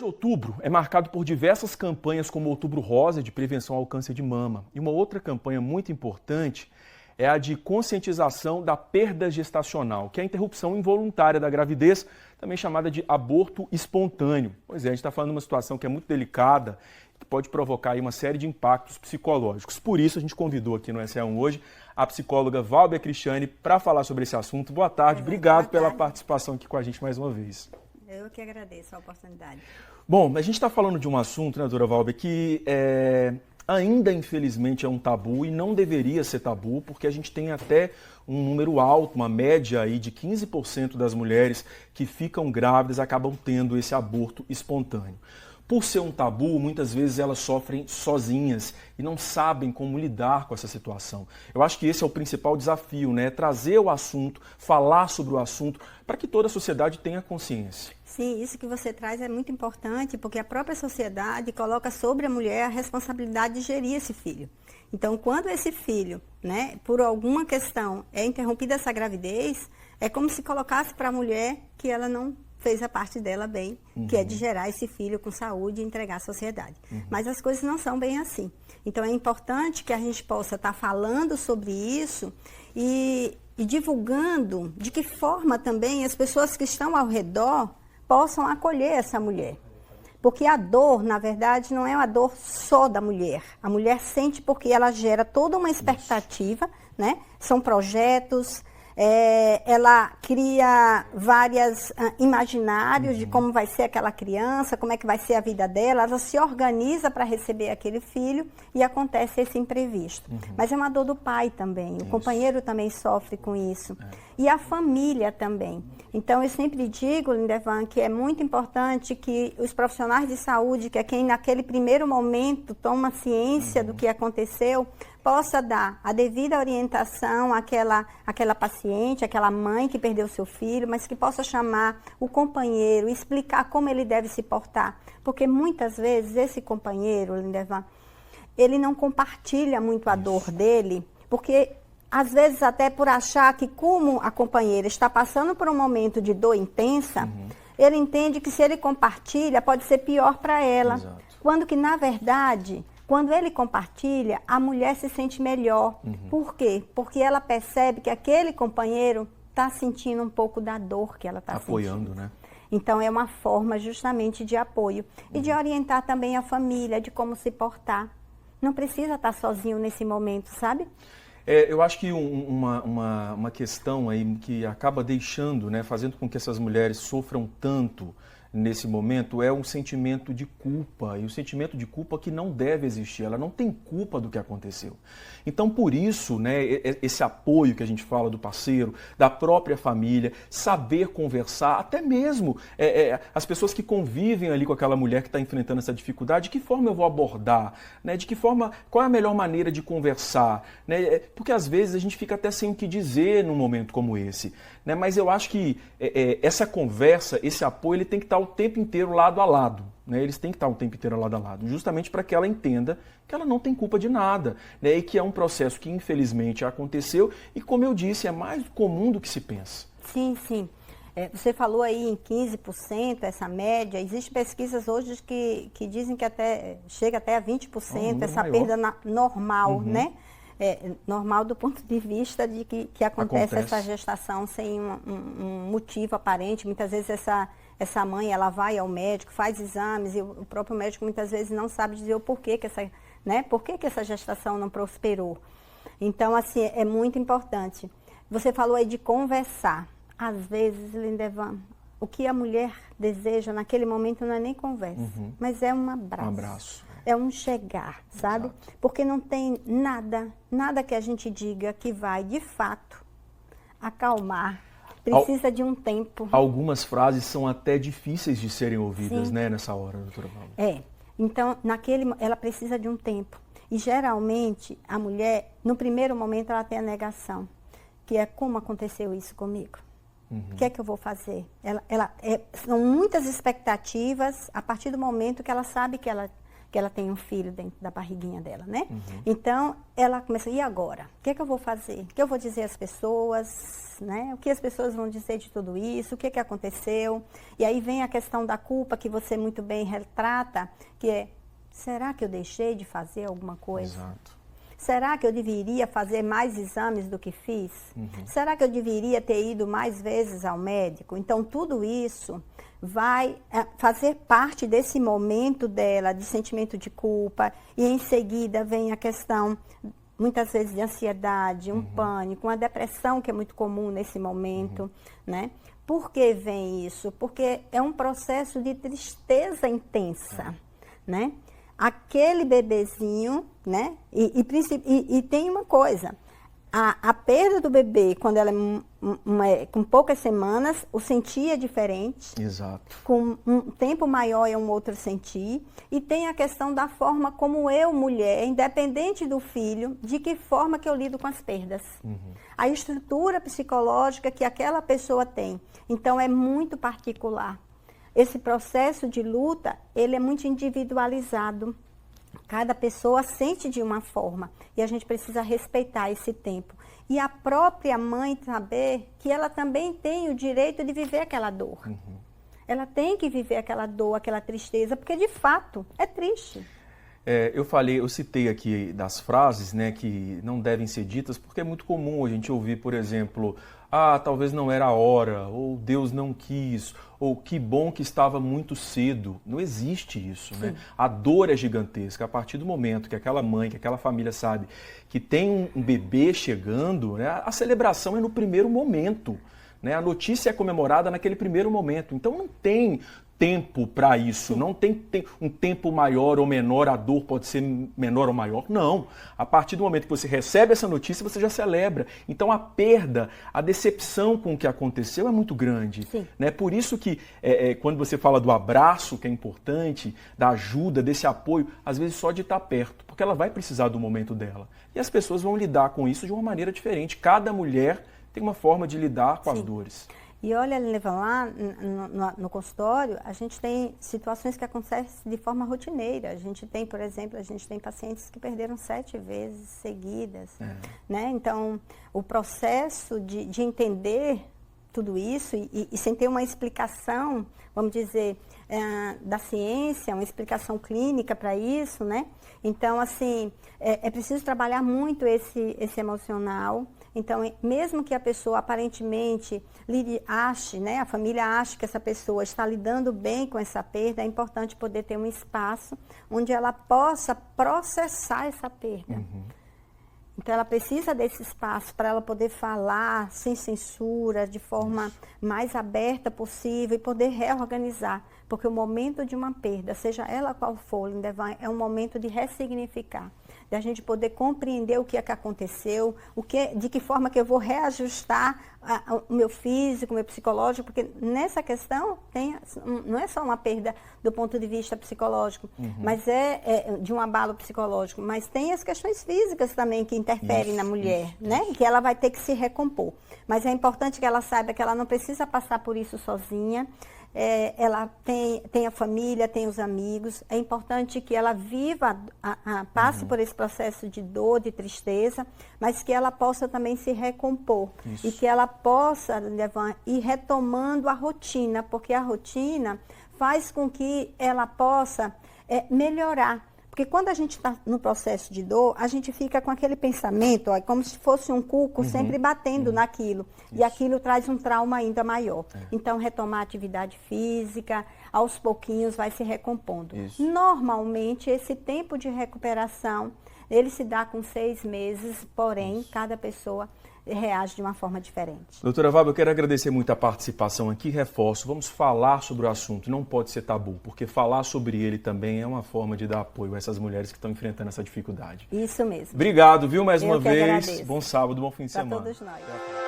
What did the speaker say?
de outubro é marcado por diversas campanhas como o Outubro Rosa, de prevenção ao câncer de mama. E uma outra campanha muito importante é a de conscientização da perda gestacional, que é a interrupção involuntária da gravidez, também chamada de aborto espontâneo. Pois é, a gente está falando de uma situação que é muito delicada, que pode provocar aí uma série de impactos psicológicos. Por isso, a gente convidou aqui no SA1 hoje a psicóloga Valber Cristiane para falar sobre esse assunto. Boa tarde, obrigado pela participação aqui com a gente mais uma vez. Eu que agradeço a oportunidade. Bom, a gente está falando de um assunto, né, doutora Valber, que ainda infelizmente é um tabu e não deveria ser tabu, porque a gente tem até um número alto, uma média aí de 15% das mulheres que ficam grávidas acabam tendo esse aborto espontâneo. Por ser um tabu, muitas vezes elas sofrem sozinhas e não sabem como lidar com essa situação. Eu acho que esse é o principal desafio, né? Trazer o assunto, falar sobre o assunto, para que toda a sociedade tenha consciência. Sim, isso que você traz é muito importante, porque a própria sociedade coloca sobre a mulher a responsabilidade de gerir esse filho. Então, quando esse filho, né, por alguma questão, é interrompida essa gravidez, é como se colocasse para a mulher que ela não fez a parte dela bem, que é de gerar esse filho com saúde e entregar à sociedade. Mas as coisas não são bem assim. Então é importante que a gente possa estar falando sobre isso e divulgando de que forma também as pessoas que estão ao redor possam acolher essa mulher. Porque a dor, na verdade, não é uma dor só da mulher. A mulher sente porque ela gera toda uma expectativa, né? São projetos. Ela cria vários imaginários de como vai ser aquela criança, como é que vai ser a vida dela, ela se organiza para receber aquele filho e acontece esse imprevisto. Mas é uma dor do pai também, o companheiro também sofre com isso. E a família também. Então eu sempre digo, Lindevan, que é muito importante que os profissionais de saúde, que é quem naquele primeiro momento toma ciência do que aconteceu, possa dar a devida orientação àquela paciente, àquela mãe que perdeu seu filho, mas que possa chamar o companheiro, explicar como ele deve se portar. Porque muitas vezes esse companheiro, Lindevan, ele não compartilha muito a dor dele, porque às vezes até por achar que como a companheira está passando por um momento de dor intensa, ele entende que se ele compartilha pode ser pior para ela. Exato. Quando que na verdade... Quando ele compartilha, a mulher se sente melhor. Por quê? Porque ela percebe que aquele companheiro está sentindo um pouco da dor que ela está sentindo. Apoiando, né? Então, é uma forma justamente de apoio. E de orientar também a família de como se portar. Não precisa estar sozinho nesse momento, sabe? Eu acho que uma questão aí que acaba deixando, né, fazendo com que essas mulheres sofram tanto nesse momento é um sentimento de culpa, e o sentimento de culpa que não deve existir, ela não tem culpa do que aconteceu. Então, por isso, né, esse apoio que a gente fala do parceiro, da própria família, saber conversar, até mesmo as pessoas que convivem ali com aquela mulher que está enfrentando essa dificuldade, de que forma eu vou abordar, né, de que forma, qual é a melhor maneira de conversar, né, porque às vezes a gente fica até sem o que dizer num momento como esse, né, mas eu acho que essa conversa, esse apoio, ele tem que estar o tempo inteiro lado a lado, né? Eles têm que estar o tempo inteiro lado a lado, justamente para que ela entenda que ela não tem culpa de nada, né? E que é um processo que infelizmente aconteceu e, como eu disse, é mais comum do que se pensa. Sim, sim. Você falou aí em 15%, essa média. Existem pesquisas hoje que dizem que chega até a 20%, essa perda normal, né? Normal do ponto de vista de que acontece essa gestação sem um motivo aparente. Muitas vezes essa mãe, ela vai ao médico, faz exames e o próprio médico muitas vezes não sabe dizer o porquê que essa gestação não prosperou. Então, assim, é muito importante. Você falou aí de conversar. Às vezes, Lindevan, o que a mulher deseja naquele momento não é nem conversa, mas é um abraço. Um abraço. É um chegar, sabe? Exato. Porque não tem nada que a gente diga que vai, de fato, acalmar. Precisa de um tempo. Algumas frases são até difíceis de serem ouvidas, né, nessa hora, doutora Valber. Então, ela precisa de um tempo. E, geralmente, a mulher, no primeiro momento, ela tem a negação, que é como aconteceu isso comigo. O que é que eu vou fazer? São muitas expectativas a partir do momento que ela sabe que ela que ela tem um filho dentro da barriguinha dela, né? Então, ela começa, e agora? O que é que eu vou fazer? O que eu vou dizer às pessoas, né? O que as pessoas vão dizer de tudo isso? O que é que aconteceu? E aí vem a questão da culpa, que você muito bem retrata, que é, será que eu deixei de fazer alguma coisa? Exato. Será que eu deveria fazer mais exames do que fiz? Será que eu deveria ter ido mais vezes ao médico? Então, tudo isso vai fazer parte desse momento dela, de sentimento de culpa, e em seguida vem a questão, muitas vezes, de ansiedade, um pânico, uma depressão, que é muito comum nesse momento, né? Por que vem isso? Porque é um processo de tristeza intensa, né? Aquele bebezinho, né? E tem uma coisa, a perda do bebê, quando ela é com poucas semanas, o sentir é diferente. Exato. Com um tempo maior é um outro sentir. E tem a questão da forma como eu, mulher, independente do filho, de que forma que eu lido com as perdas. A estrutura psicológica que aquela pessoa tem. Então, é muito particular. Esse processo de luta, ele é muito individualizado. Cada pessoa sente de uma forma e a gente precisa respeitar esse tempo. E a própria mãe saber que ela também tem o direito de viver aquela dor. Ela tem que viver aquela dor, aquela tristeza, porque de fato é triste. Eu citei aqui das frases, né, que não devem ser ditas, porque é muito comum a gente ouvir, por exemplo, talvez não era a hora, ou Deus não quis, ou que bom que estava muito cedo. Não existe isso, né? A dor é gigantesca. A partir do momento que aquela mãe, que aquela família sabe que tem um bebê chegando, né, a celebração é no primeiro momento, né? A notícia é comemorada naquele primeiro momento. Então não tem tempo para isso, não tem um tempo maior ou menor, a dor pode ser menor ou maior, não. A partir do momento que você recebe essa notícia, você já celebra. Então a perda, a decepção com o que aconteceu é muito grande. Né? Por isso que quando você fala do abraço, que é importante, da ajuda, desse apoio, às vezes só de estar perto, porque ela vai precisar do momento dela. E as pessoas vão lidar com isso de uma maneira diferente. Cada mulher tem uma forma de lidar com as dores. E olha, Levan, lá no consultório, a gente tem situações que acontecem de forma rotineira. A gente tem, por exemplo, pacientes que perderam 7 vezes seguidas. Né? Então, o processo de entender tudo isso e sem ter uma explicação, vamos dizer, da ciência, uma explicação clínica para isso, né? Então, assim, é preciso trabalhar muito esse emocional. Então, mesmo que a pessoa aparentemente ache, né, a família ache que essa pessoa está lidando bem com essa perda, é importante poder ter um espaço onde ela possa processar essa perda. Então, ela precisa desse espaço para ela poder falar sem censura, de forma mais aberta possível e poder reorganizar. Porque o momento de uma perda, seja ela qual for, é um momento de ressignificar. De a gente poder compreender o que é que aconteceu, de que forma que eu vou reajustar o meu físico, o meu psicológico, porque nessa questão não é só uma perda do ponto de vista psicológico, mas é de um abalo psicológico, mas tem as questões físicas também que interferem na mulher, né? Que ela vai ter que se recompor. Mas é importante que ela saiba que ela não precisa passar por isso sozinha. Ela tem a família, tem os amigos. É importante que ela viva, passe por esse processo de dor, de tristeza, mas que ela possa também se recompor. E que ela possa, ir retomando a rotina, porque a rotina faz com que ela possa melhorar. Porque quando a gente está no processo de dor, a gente fica com aquele pensamento, como se fosse um cuco sempre batendo naquilo. E aquilo traz um trauma ainda maior. Então, retomar a atividade física, aos pouquinhos vai se recompondo. Normalmente, esse tempo de recuperação, ele se dá com 6 meses, porém, cada pessoa reage de uma forma diferente. Doutora Fábio, eu quero agradecer muito a participação aqui, reforço, vamos falar sobre o assunto, não pode ser tabu, porque falar sobre ele também é uma forma de dar apoio a essas mulheres que estão enfrentando essa dificuldade. Isso mesmo. Obrigado, viu, mais uma vez. Agradeço. Bom sábado, bom fim de semana. Para todos nós.